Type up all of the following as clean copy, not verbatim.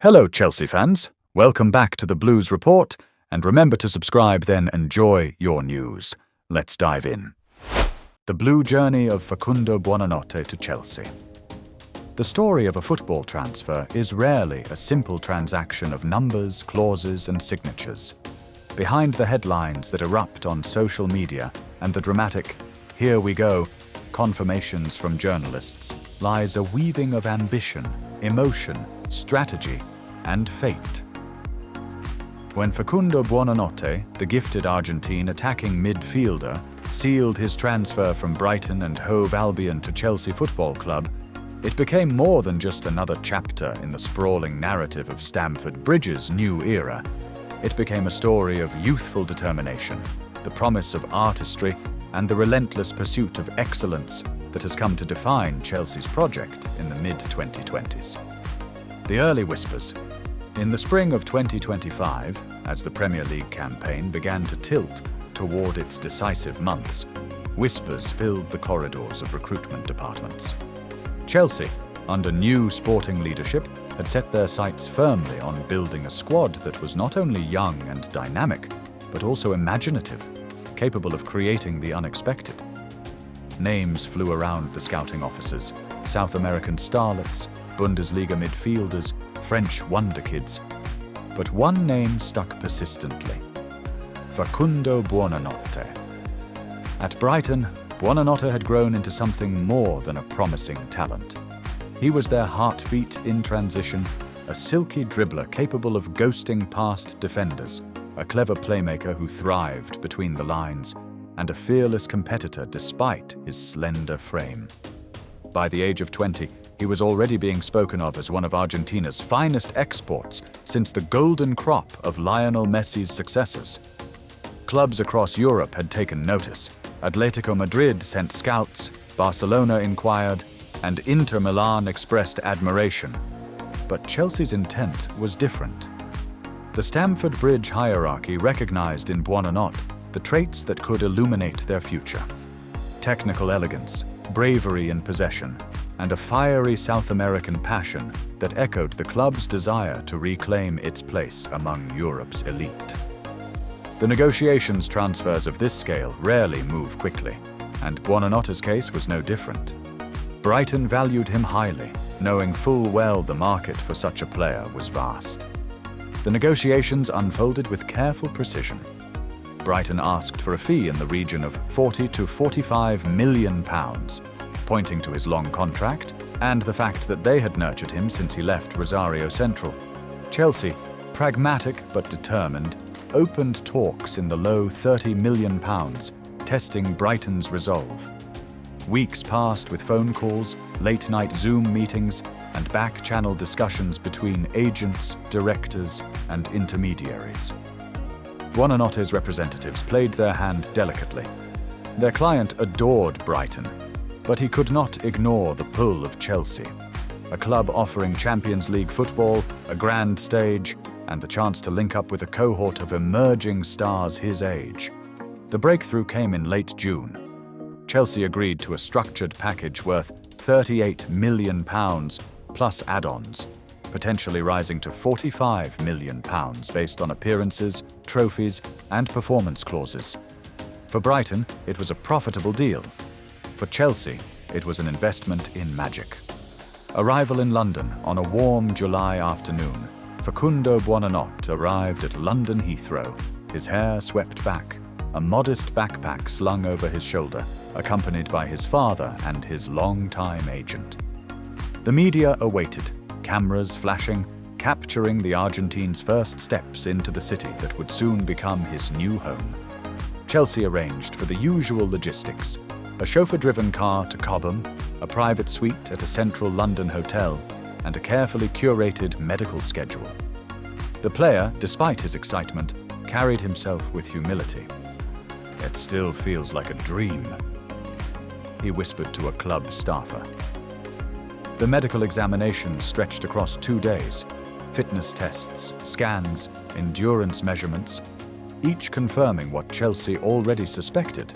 Hello, Chelsea fans. Welcome back to the Blues Report, and remember to subscribe, then enjoy your news. Let's dive in. The blue journey of Fucando Buonanotte to Chelsea. The story of a football transfer is rarely a simple transaction of numbers, clauses, and signatures. Behind the headlines that erupt on social media and the dramatic "here we go" confirmations from journalists lies a weaving of ambition, emotion, strategy, and fate. When Fucando Buonanotte, the gifted Argentine attacking midfielder, sealed his transfer from Brighton and Hove Albion to Chelsea Football Club, it became more than just another chapter in the sprawling narrative of Stamford Bridge's new era. It became a story of youthful determination, the promise of artistry, and the relentless pursuit of excellence that has come to define Chelsea's project in the mid-2020s. The early whispers. In the spring of 2025, as the Premier League campaign began to tilt toward its decisive months, whispers filled the corridors of recruitment departments. Chelsea, under new sporting leadership, had set their sights firmly on building a squad that was not only young and dynamic, but also imaginative, capable of creating the unexpected. Names flew around the scouting offices: South American starlets, Bundesliga midfielders, French wonder kids. But one name stuck persistently: Fucando Buonanotte. At Brighton, Buonanotte had grown into something more than a promising talent. He was their heartbeat in transition, a silky dribbler capable of ghosting past defenders, a clever playmaker who thrived between the lines, and a fearless competitor despite his slender frame. By the age of 20, he was already being spoken of as one of Argentina's finest exports since the golden crop of Lionel Messi's successors. Clubs across Europe had taken notice. Atletico Madrid sent scouts, Barcelona inquired, and Inter Milan expressed admiration. But Chelsea's intent was different. The Stamford Bridge hierarchy recognized in Buonanotte the traits that could illuminate their future: technical elegance, bravery in possession, and a fiery South American passion that echoed the club's desire to reclaim its place among Europe's elite. The negotiations transfers of this scale rarely move quickly, and Buonanotte's case was no different. Brighton valued him highly, knowing full well the market for such a player was vast. The negotiations unfolded with careful precision. Brighton asked for a fee in the region of £40 to £45 million, pointing to his long contract and the fact that they had nurtured him since he left Rosario Central. Chelsea, pragmatic but determined, opened talks in the low £30 million, testing Brighton's resolve. Weeks passed with phone calls, late-night Zoom meetings, and back-channel discussions between agents, directors, and intermediaries. Buonanotte's representatives played their hand delicately. Their client adored Brighton, but he could not ignore the pull of Chelsea, a club offering Champions League football, a grand stage, and the chance to link up with a cohort of emerging stars his age. The breakthrough came in late June. Chelsea agreed to a structured package worth £38 million plus add-ons, potentially rising to £45 million based on appearances, trophies, and performance clauses. For Brighton, it was a profitable deal. For Chelsea, it was an investment in magic. Arrival in London on a warm July afternoon, Fucando Buonanotte arrived at London Heathrow, his hair swept back, a modest backpack slung over his shoulder, accompanied by his father and his long-time agent. The media awaited, cameras flashing, capturing the Argentine's first steps into the city that would soon become his new home. Chelsea arranged for the usual logistics: a chauffeur-driven car to Cobham, a private suite at a central London hotel, and a carefully curated medical schedule. The player, despite his excitement, carried himself with humility. "It still feels like a dream," he whispered to a club staffer. The medical examination stretched across 2 days: fitness tests, scans, endurance measurements, each confirming what Chelsea already suspected.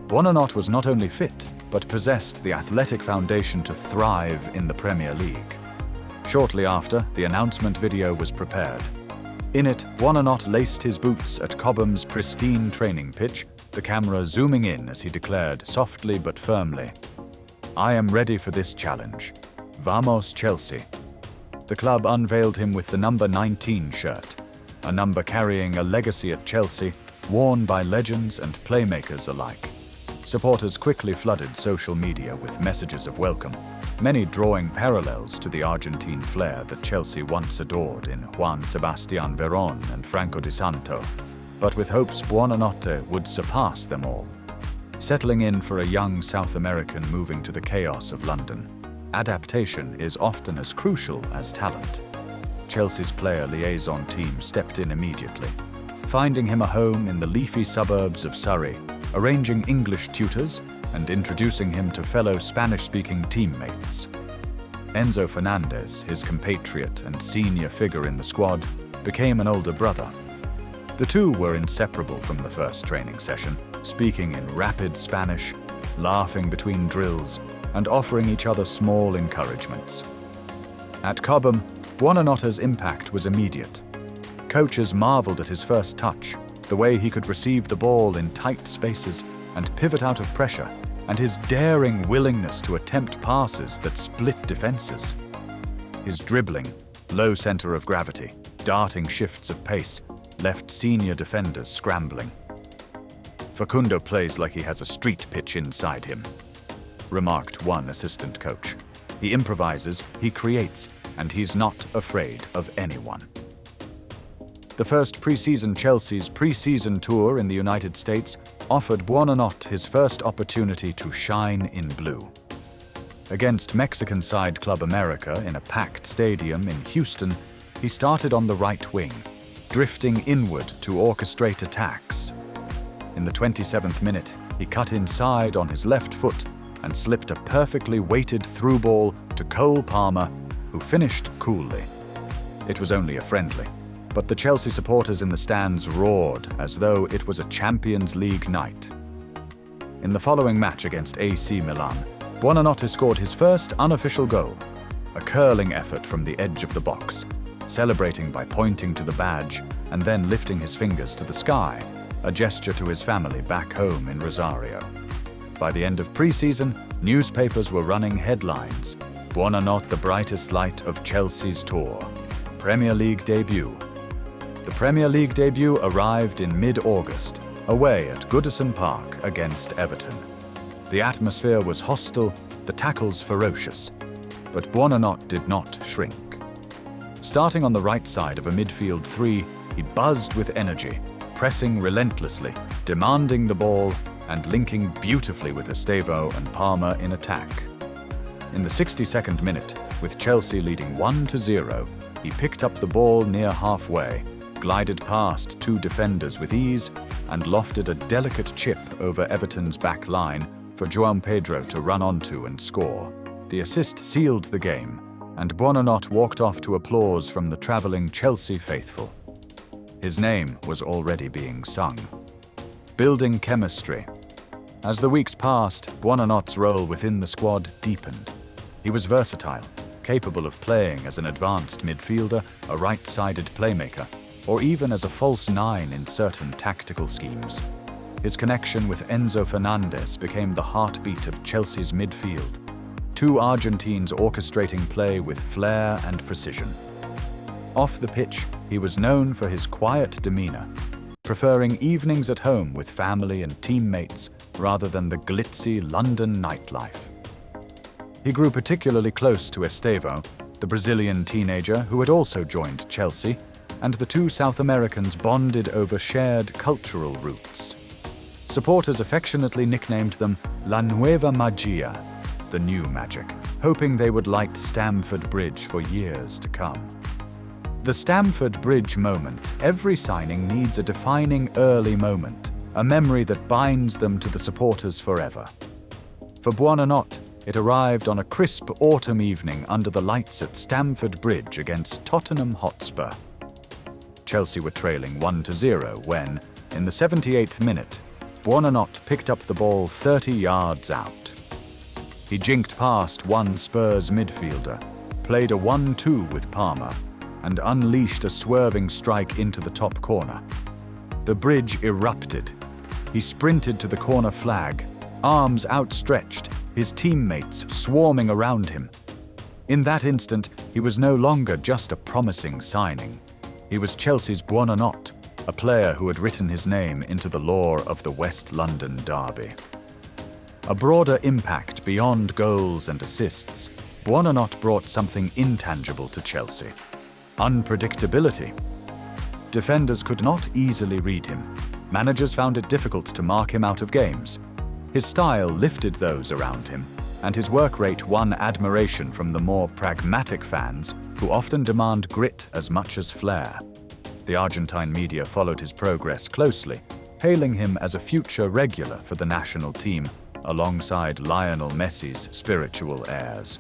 Buonanotte was not only fit, but possessed the athletic foundation to thrive in the Premier League. Shortly after, the announcement video was prepared. In it, Buonanotte laced his boots at Cobham's pristine training pitch, the camera zooming in as he declared softly but firmly, "I am ready for this challenge. Vamos Chelsea." The club unveiled him with the number 19 shirt, a number carrying a legacy at Chelsea worn by legends and playmakers alike. Supporters quickly flooded social media with messages of welcome, many drawing parallels to the Argentine flair that Chelsea once adored in Juan Sebastián Verón and Franco Di Santo, but with hopes Buonanotte would surpass them all. Settling in for a young South American moving to the chaos of London, adaptation is often as crucial as talent. Chelsea's player liaison team stepped in immediately, finding him a home in the leafy suburbs of Surrey, arranging English tutors and introducing him to fellow Spanish-speaking teammates. Enzo Fernandez, his compatriot and senior figure in the squad, became an older brother. The two were inseparable from the first training session, speaking in rapid Spanish, laughing between drills, and offering each other small encouragements. At Cobham, Buonanotte's impact was immediate. Coaches marveled at his first touch, the way he could receive the ball in tight spaces and pivot out of pressure, and his daring willingness to attempt passes that split defenses. His dribbling, low center of gravity, darting shifts of pace, left senior defenders scrambling. "Fucando plays like he has a street pitch inside him," remarked one assistant coach. "He improvises, he creates, and he's not afraid of anyone." The first Chelsea's pre-season tour in the United States offered Buonanotte his first opportunity to shine in blue. Against Mexican side Club America in a packed stadium in Houston, he started on the right wing, drifting inward to orchestrate attacks. In the 27th minute, he cut inside on his left foot and slipped a perfectly weighted through ball to Cole Palmer, who finished coolly. It was only a friendly, but the Chelsea supporters in the stands roared as though it was a Champions League night. In the following match against AC Milan, Buonanotte scored his first unofficial goal, a curling effort from the edge of the box, celebrating by pointing to the badge and then lifting his fingers to the sky, a gesture to his family back home in Rosario. By the end of pre-season, newspapers were running headlines: "Buonanotte the brightest light of Chelsea's tour. Premier League debut." The Premier League debut arrived in mid-August, away at Goodison Park against Everton. The atmosphere was hostile, the tackles ferocious, but Buonanotte did not shrink. Starting on the right side of a midfield three, he buzzed with energy, pressing relentlessly, demanding the ball, and linking beautifully with Estevao and Palmer in attack. In the 62nd minute, with Chelsea leading 1-0, he picked up the ball near halfway, glided past two defenders with ease, and lofted a delicate chip over Everton's back line for João Pedro to run onto and score. The assist sealed the game, and Buonanotte walked off to applause from the travelling Chelsea faithful. His name was already being sung. Building chemistry. As the weeks passed, Buonanotte's role within the squad deepened. He was versatile, capable of playing as an advanced midfielder, a right-sided playmaker, or even as a false nine in certain tactical schemes. His connection with Enzo Fernandez became the heartbeat of Chelsea's midfield, two Argentines orchestrating play with flair and precision. Off the pitch, he was known for his quiet demeanor, preferring evenings at home with family and teammates rather than the glitzy London nightlife. He grew particularly close to Estevao, the Brazilian teenager who had also joined Chelsea, and the two South Americans bonded over shared cultural roots. Supporters affectionately nicknamed them La Nueva Magia, the new magic, hoping they would light Stamford Bridge for years to come. The Stamford Bridge moment. Every signing needs a defining early moment, a memory that binds them to the supporters forever. For Buonanotte, it arrived on a crisp autumn evening under the lights at Stamford Bridge against Tottenham Hotspur. Chelsea were trailing 1-0 when, in the 78th minute, Buonanotte picked up the ball 30 yards out. He jinked past one Spurs midfielder, played a 1-2 with Palmer, and unleashed a swerving strike into the top corner. The bridge erupted. He sprinted to the corner flag, arms outstretched, his teammates swarming around him. In that instant, he was no longer just a promising signing. He was Chelsea's Buonanotte, a player who had written his name into the lore of the West London derby. A broader impact beyond goals and assists, Buonanotte brought something intangible to Chelsea: unpredictability. Defenders could not easily read him. Managers found it difficult to mark him out of games. His style lifted those around him, and his work rate won admiration from the more pragmatic fans who often demand grit as much as flair. The Argentine media followed his progress closely, hailing him as a future regular for the national team, alongside Lionel Messi's spiritual heirs.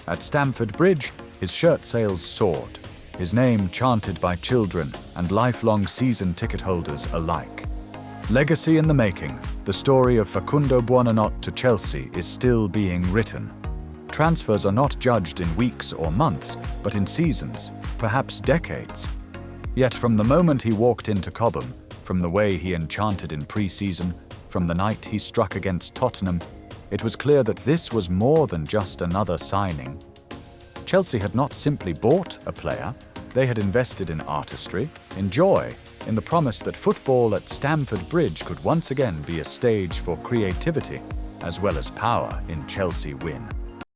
At Stamford Bridge, his shirt sales soared, his name chanted by children and lifelong season ticket holders alike. Legacy in the making, the story of Fucando Buonanotte to Chelsea is still being written. Transfers are not judged in weeks or months, but in seasons, perhaps decades. Yet from the moment he walked into Cobham, from the way he enchanted in pre-season, from the night he struck against Tottenham, it was clear that this was more than just another signing. Chelsea had not simply bought a player, they had invested in artistry, in joy, in the promise that football at Stamford Bridge could once again be a stage for creativity as well as power in Chelsea win.